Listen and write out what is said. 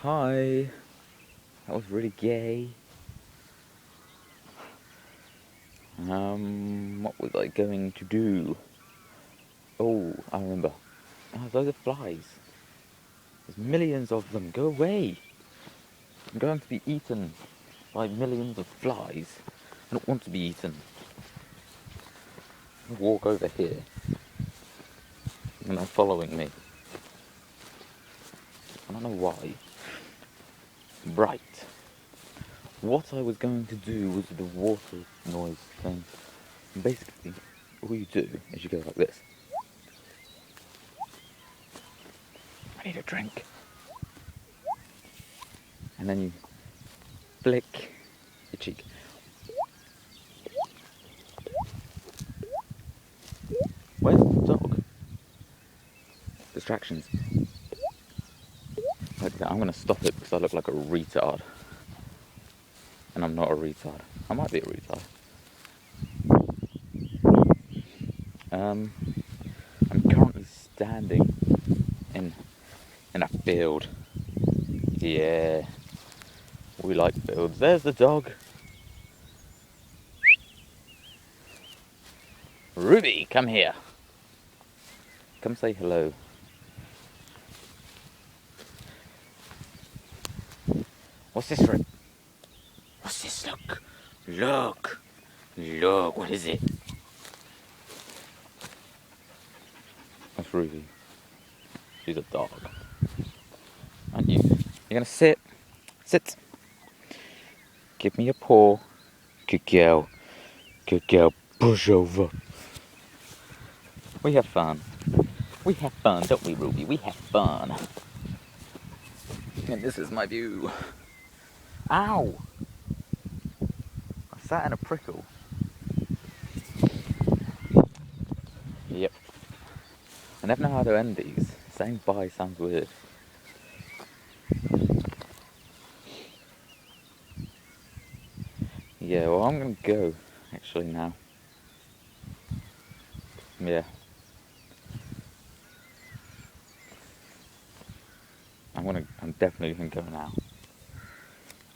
Hi. That was really gay. What was I going to do? Oh, I remember. Oh, those are flies. There's millions of them. Go away. I'm going to be eaten by millions of flies. I don't want to be eaten. Walk over here. And they're following me. I don't know why. Right. What I was going to do was the water noise thing. And basically, all you do is you go like this. I need a drink. And then you flick your cheek. Where's the dog? Distractions. Okay, I'm gonna stop it because I look like a retard. And I'm not a retard. I might be a retard. I'm currently standing in a field. Yeah. We like fields. There's the dog. Ruby, come here. Come say hello. What's this for? What's this? Look. Look. Look. What is it? That's Ruby. She's a dog. Aren't you? You're gonna sit. Sit. Give me a paw. Good girl. Good girl. Push over. We have fun. We have fun, don't we, Ruby? We have fun. And this is my view. Ow! I sat in a prickle. Yep. I never know how to end these. Saying bye sounds weird. Yeah, well, I'm gonna go, actually, now. Yeah. I'm definitely gonna go now.